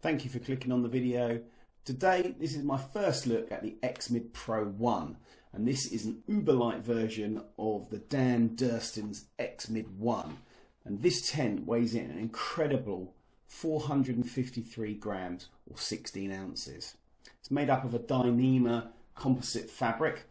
Thank you for clicking on the video. Today, this is my first look at the XMID Pro 1, and this is an uber-light version of the Dan Durston's XMID 1. And this tent weighs in an incredible 453 grams or 16 ounces. It's made up of a Dyneema composite fabric,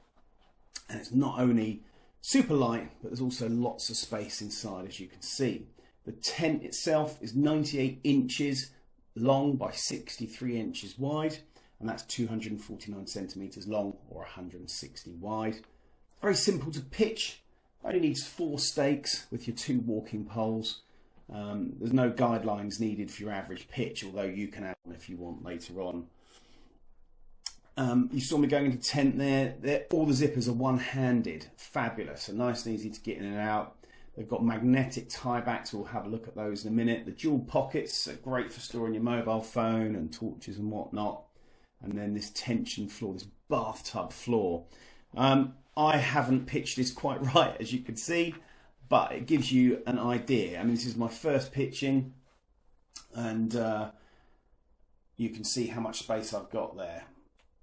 and it's not only super light, but there's also lots of space inside, as you can see. The tent itself is 98 inches long by 63 inches wide, and that's 249 centimeters long or 160 wide. Very simple to pitch. Only needs 4 stakes with your 2 walking poles. There's no guidelines needed for your average pitch, although you can add one if you want later on. You saw me going into tent there. All the zippers are one-handed. Fabulous. So nice and easy to get in and out. They've got magnetic tie backs. We'll have a look at those in a minute. The dual pockets are great for storing your mobile phone and torches and whatnot. And then this tension floor, this bathtub floor. I haven't pitched this quite right, as you can see, but it gives you an idea. I mean, this is my first pitching, and you can see how much space I've got there.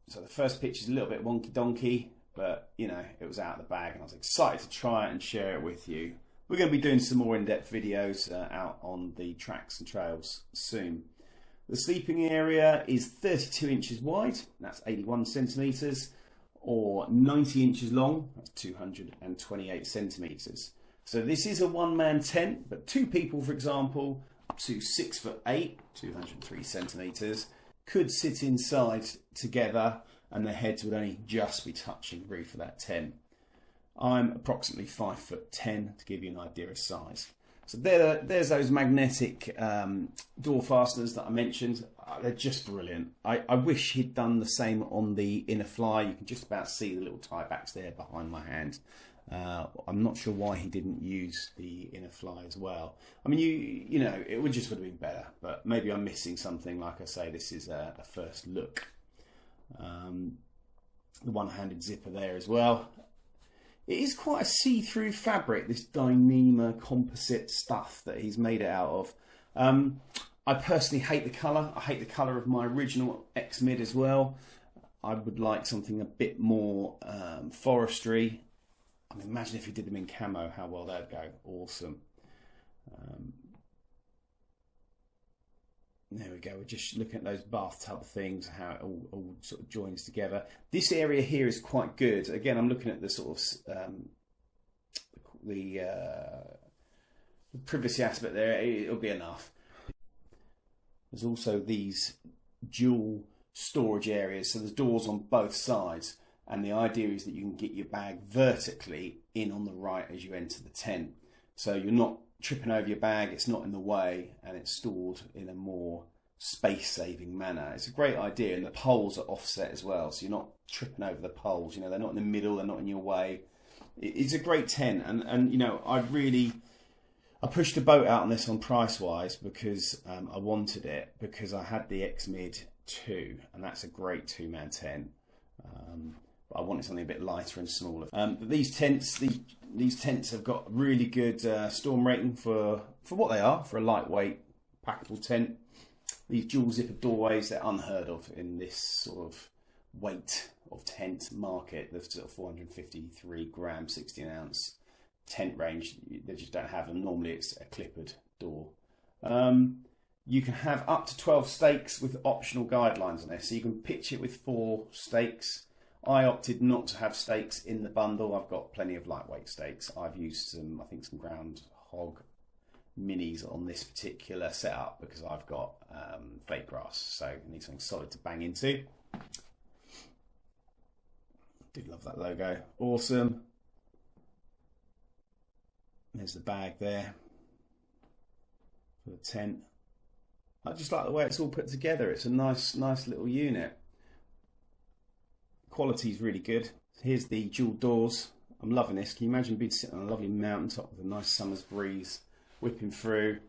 So the first pitch is a little bit wonky donkey, but you know, it was out of the bag and I was excited to try it and share it with you. We're going to be doing some more in-depth videos out on the tracks and trails soon. The sleeping area is 32 inches wide, that's 81 centimeters, or 90 inches long, that's 228 centimeters. So this is a one-man tent, but 2 people, for example, up to 6'8", 203 centimeters, could sit inside together and their heads would only just be touching the roof of that tent. I'm approximately 5'10" to give you an idea of size. So there's those magnetic door fasteners that I mentioned. They're just brilliant. I wish he'd done the same on the inner fly. You can just about see the little tie backs there behind my hand. I'm not sure why he didn't use the inner fly as well. I mean, you know, it would have been better, but maybe I'm missing something. Like I say, this is a first look. The one-handed zipper there as well. It is quite a see-through fabric, this Dyneema composite stuff that he's made it out of. I personally hate the colour. I hate the colour of my original XMID as well. I would like something a bit more forestry. I mean, imagine if you did them in camo, how well that'd go. Awesome. There we go. We're just looking at those bathtub things, how it all sort of joins together. This area here is quite good. Again, I'm looking at the sort of the privacy aspect there. It'll be enough. There's also these dual storage areas, so there's doors on both sides, and the idea is that you can get your bag vertically in on the right as you enter the tent, so you're not tripping over your bag, it's not in the way, and it's stored in a more space-saving manner. It's a great idea, and the poles are offset as well, so you're not tripping over the poles. You know, they're not in the middle, they're not in your way. It's a great tent, and you know, I pushed the boat out on this on price-wise because I wanted it, because I had the XMID 2, and that's a great 2-man tent. But I wanted something a bit lighter and smaller. But these tents have got really good storm rating for what they are, for a lightweight packable tent. These dual zipper doorways, they're unheard of in this sort of weight of tent market. There's sort of 453 gram, 16 ounce tent range. They just don't have them. Normally it's a clippered door. You can have up to 12 stakes with optional guidelines on this. So you can pitch it with 4 stakes. I opted not to have stakes in the bundle. I've got plenty of lightweight stakes. I've used some, I think, some ground hog minis on this particular setup because I've got fake grass, so I need something solid to bang into. Do love that logo. Awesome. There's the bag there for the tent. I just like the way it's all put together. It's a nice little unit. Quality is really good. Here's the dual doors. I'm loving this. Can you imagine being sitting on a lovely mountaintop with a nice summer's breeze whipping through,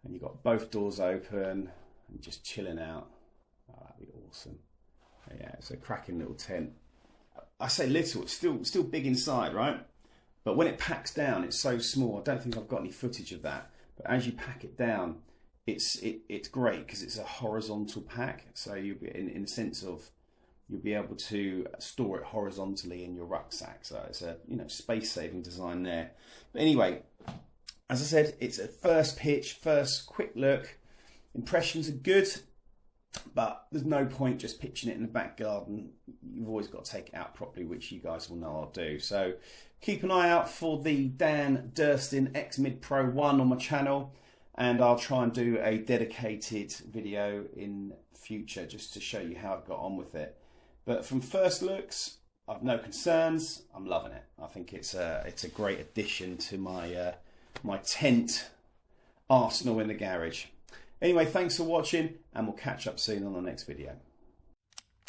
and you've got both doors open and just chilling out? Oh, that'd be awesome. Yeah, it's a cracking little tent. I say little, it's still big inside, right? But when it packs down, it's so small. I don't think I've got any footage of that. But as you pack it down, it's great because it's a horizontal pack, so you'll be in the sense of you'll be able to store it horizontally in your rucksack. So it's a space-saving design there. But anyway, as I said, it's a first pitch, first quick look. Impressions are good, but there's no point just pitching it in the back garden. You've always got to take it out properly, which you guys will know I'll do. So keep an eye out for the Dan Durston X Mid Pro 1 on my channel, and I'll try and do a dedicated video in future just to show you how I've got on with it. But from first looks, I've no concerns. I'm loving it. I think it's a great addition to my my tent arsenal in the garage. Anyway, thanks for watching, and we'll catch up soon on the next video.